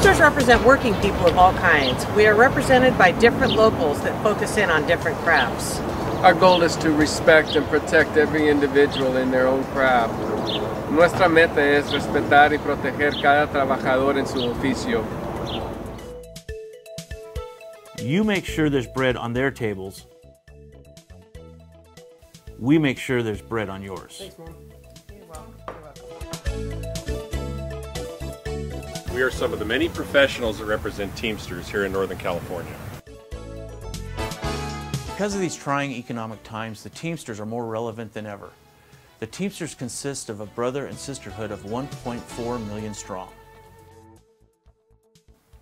Teamsters represent working people of all kinds. We are represented by different locals that focus in on different crafts. Our goal is to respect and protect every individual in their own craft. Nuestra meta es respetar y proteger cada trabajador en su oficio. You make sure there's bread on their tables. We make sure there's bread on yours. Thanks, Mom. You're welcome. We are some of the many professionals that represent Teamsters here in Northern California. Because of these trying economic times, the Teamsters are more relevant than ever. The Teamsters consist of a brother and sisterhood of 1.4 million strong.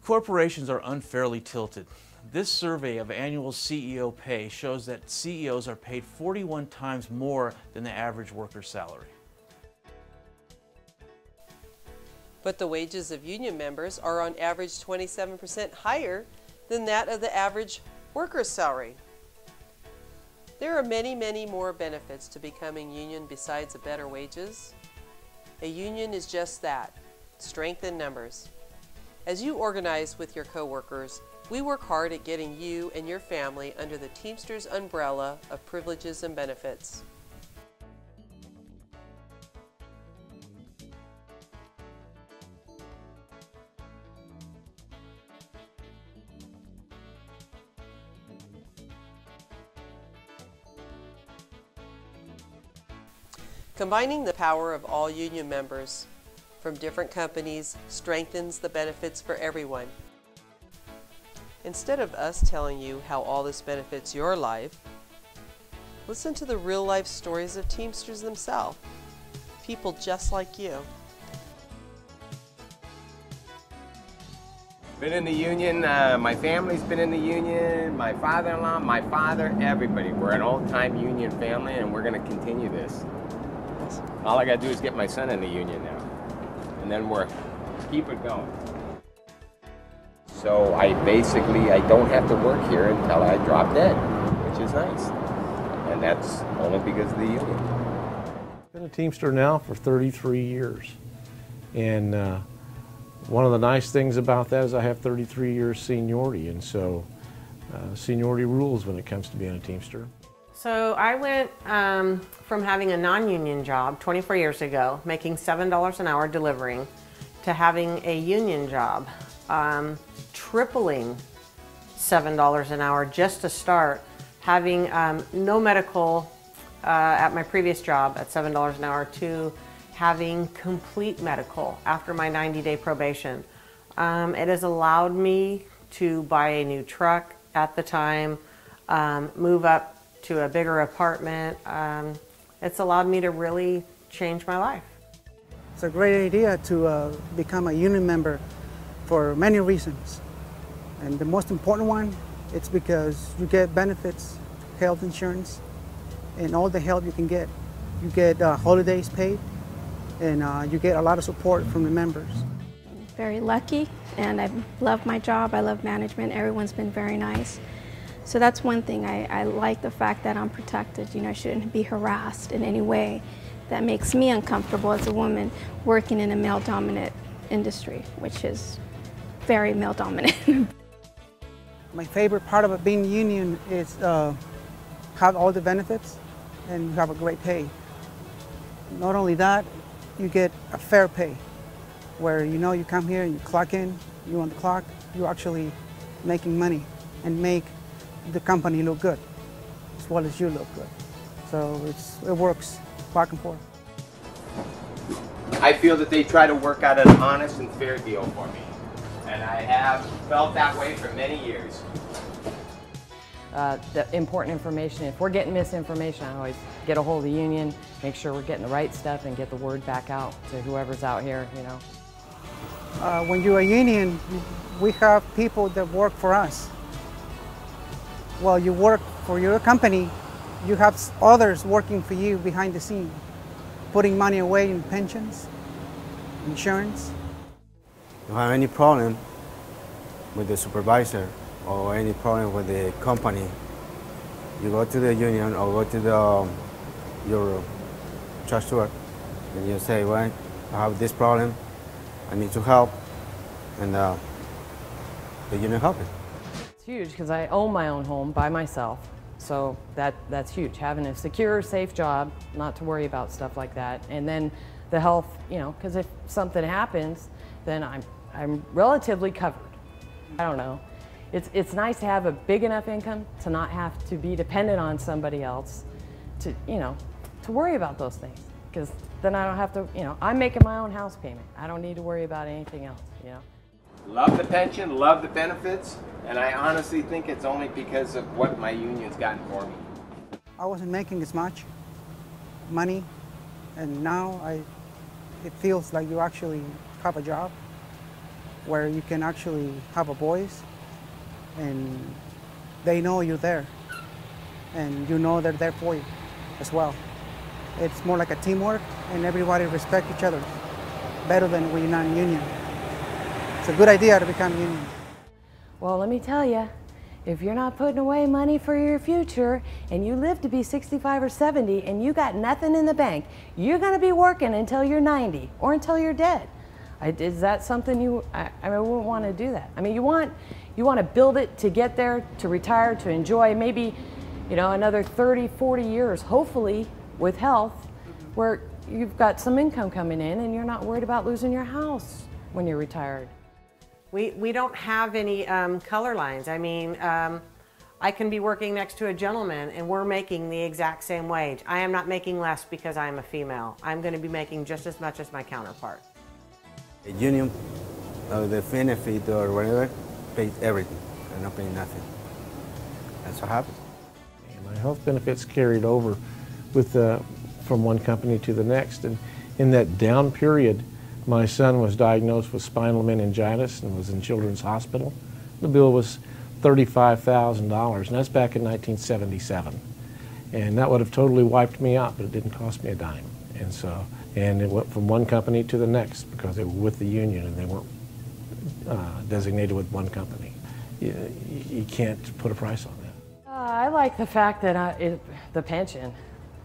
Corporations are unfairly tilted. This survey of annual CEO pay shows that CEOs are paid 41 times more than the average worker's salary. But the wages of union members are on average 27% higher than that of the average worker's salary. There are many, many more benefits to becoming union besides the better wages. A union is just that, strength in numbers. As you organize with your coworkers, we work hard at getting you and your family under the Teamsters umbrella of privileges and benefits. Combining the power of all union members from different companies strengthens the benefits for everyone. Instead of us telling you how all this benefits your life, listen to the real-life stories of Teamsters themselves, people just like you. Been in the union, my family's been in the union, my father-in-law, my father, everybody. We're an old-time union family and we're going to continue this. All I got to do is get my son in the union now, and then we're keep it going. So I don't have to work here until I drop dead, which is nice, and that's only because of the union. I've been a Teamster now for 33 years, and one of the nice things about that is I have 33 years seniority, and so seniority rules when it comes to being a Teamster. So I went from having a non-union job 24 years ago, making $7 an hour delivering, to having a union job, tripling $7 an hour just to start, having no medical at my previous job at $7 an hour, to having complete medical after my 90-day probation. It has allowed me to buy a new truck at the time, move up to a bigger apartment. It's allowed me to really change my life. It's a great idea to become a union member for many reasons. And the most important one, it's because you get benefits, health insurance, and all the help you can get. You get holidays paid, and you get a lot of support from the members. Very lucky, and I love my job. I love management. Everyone's been very nice. So that's one thing. I like the fact that I'm protected. You know, I shouldn't be harassed in any way that makes me uncomfortable as a woman working in a male-dominant industry, which is very male-dominant. My favorite part of being union is have all the benefits and you have a great pay. Not only that, you get a fair pay, where you know you come here and you clock in, you're on the clock, you're actually making money and make the company look good, as well as you look good. So it works back and forth. I feel that they try to work out an honest and fair deal for me, and I have felt that way for many years. The important information, if we're getting misinformation, I always get a hold of the union, make sure we're getting the right stuff and get the word back out to whoever's out here, you know. When you're a union, we have people that work for us. While you work for your company, you have others working for you behind the scene, putting money away in pensions, insurance. If you have any problem with the supervisor or any problem with the company, you go to the union or go to your treasurer and you say, well, I have this problem, I need to help, and the union helping. It's huge because I own my own home by myself, so that's huge. Having a secure, safe job, not to worry about stuff like that, and then the health, you know, because if something happens, then I'm relatively covered. I don't know. It's nice to have a big enough income to not have to be dependent on somebody else to, you know, to worry about those things, because then I don't have to, you know, I'm making my own house payment. I don't need to worry about anything else, you know. Love the pension, love the benefits, and I honestly think it's only because of what my union's gotten for me. I wasn't making as much money, and now it feels like you actually have a job where you can actually have a voice, and they know you're there, and you know they're there for you as well. It's more like a teamwork, and everybody respect each other better than we're non-union. It's a good idea to become union. Well, let me tell you, if you're not putting away money for your future and you live to be 65 or 70 and you got nothing in the bank, you're going to be working until you're 90 or until you're dead. Is that something you, I wouldn't want to do that. I mean, you want to build it to get there, to retire, to enjoy maybe, you know, another 30, 40 years, hopefully, with health, where you've got some income coming in and you're not worried about losing your house when you're retired. We don't have any color lines. I mean, I can be working next to a gentleman and we're making the exact same wage. I am not making less because I am a female. I'm going to be making just as much as my counterpart. The union, the benefit or whatever, pays everything. They're not paying nothing. That's what happens. My health benefits carried over with from one company to the next, and in that down period, my son was diagnosed with spinal meningitis and was in Children's Hospital. The bill was $35,000, and that's back in 1977. And that would have totally wiped me out, but it didn't cost me a dime. And so, and it went from one company to the next because they were with the union and they weren't designated with one company. You can't put a price on that. I like the fact that the pension,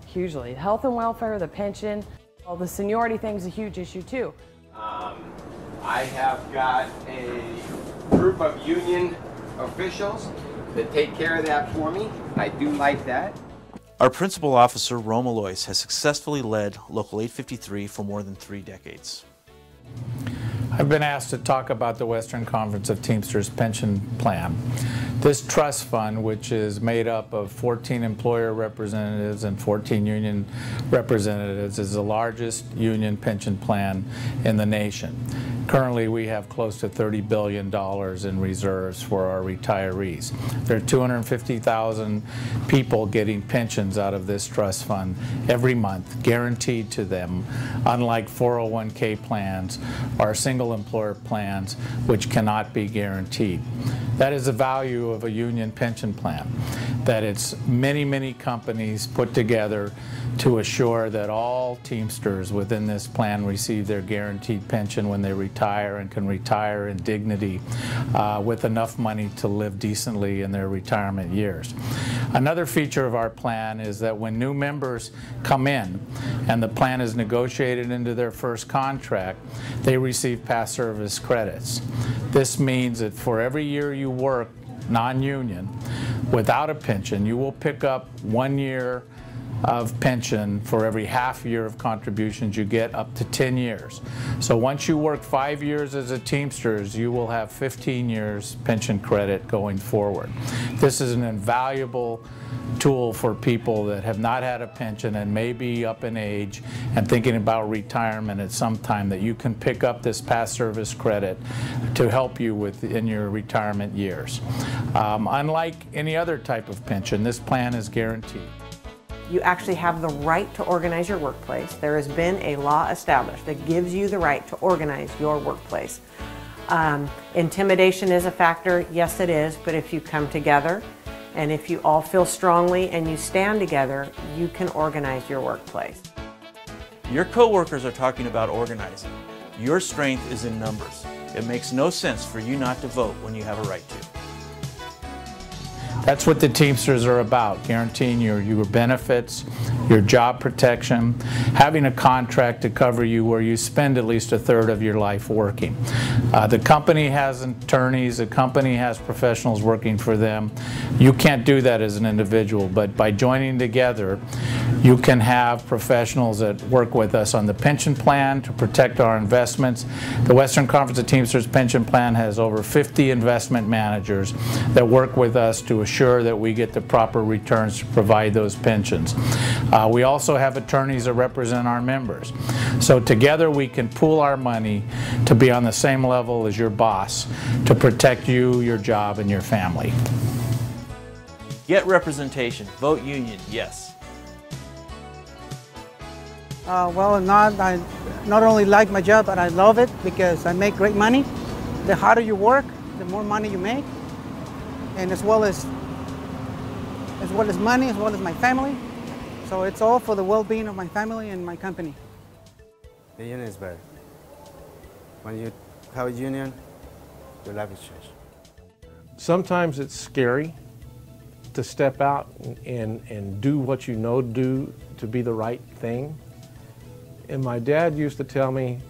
hugely. Health and welfare, the pension, well, the seniority thing's a huge issue too. I have got a group of union officials that take care of that for me. I do like that. Our principal officer, Alvelais, has successfully led Local 853 for more than 3 decades. I've been asked to talk about the Western Conference of Teamsters pension plan. This trust fund, which is made up of 14 employer representatives and 14 union representatives, is the largest union pension plan in the nation. Currently, we have close to $30 billion in reserves for our retirees. There are 250,000 people getting pensions out of this trust fund every month, guaranteed to them, unlike 401k plans or single employer plans, which cannot be guaranteed. That is the value of a union pension plan, that it's many, many companies put together to assure that all Teamsters within this plan receive their guaranteed pension when they retire and can retire in dignity with enough money to live decently in their retirement years. Another feature of our plan is that when new members come in and the plan is negotiated into their first contract, they receive past service credits. This means that for every year you work non-union without a pension, you will pick up 1 year of pension for every half year of contributions you get, up to 10 years. So once you work 5 years as a Teamsters, you will have 15 years pension credit going forward. This is an invaluable tool for people that have not had a pension and may be up in age and thinking about retirement at some time, that you can pick up this past service credit to help you in your retirement years. Unlike any other type of pension, this plan is guaranteed. You actually have the right to organize your workplace. There has been a law established that gives you the right to organize your workplace. Intimidation is a factor, yes it is, but if you come together and if you all feel strongly and you stand together, you can organize your workplace. Your coworkers are talking about organizing. Your strength is in numbers. It makes no sense for you not to vote when you have a right to. That's what the Teamsters are about, guaranteeing your benefits, your job protection, having a contract to cover you where you spend at least a third of your life working. The company has attorneys, the company has professionals working for them. You can't do that as an individual, but by joining together, you can have professionals that work with us on the pension plan to protect our investments. The Western Conference of Teamsters pension plan has over 50 investment managers that work with us to assure that we get the proper returns to provide those pensions. We also have attorneys that represent our members. So together we can pool our money to be on the same level as your boss to protect you, your job, and your family. Get representation. Vote union, yes. Well, I not only like my job, but I love it because I make great money. The harder you work, the more money you make, and as well as money, as well as my family. So it's all for the well-being of my family and my company. The union is better. When you have a union, your life is changed. Sometimes it's scary to step out and do what you know to be the right thing. And my dad used to tell me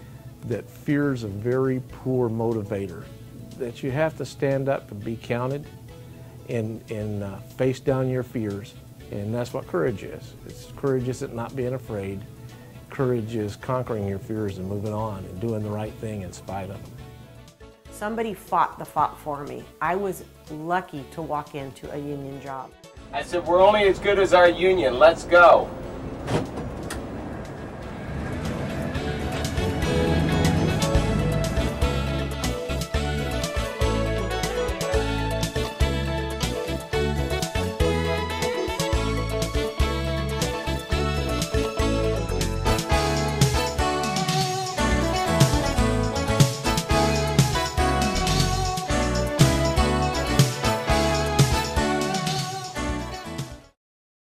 that fear is a very poor motivator, that you have to stand up and be counted and face down your fears. And that's what courage is. Courage isn't not being afraid. Courage is conquering your fears and moving on and doing the right thing in spite of them. Somebody fought the fight for me. I was lucky to walk into a union job. I said, we're only as good as our union. Let's go.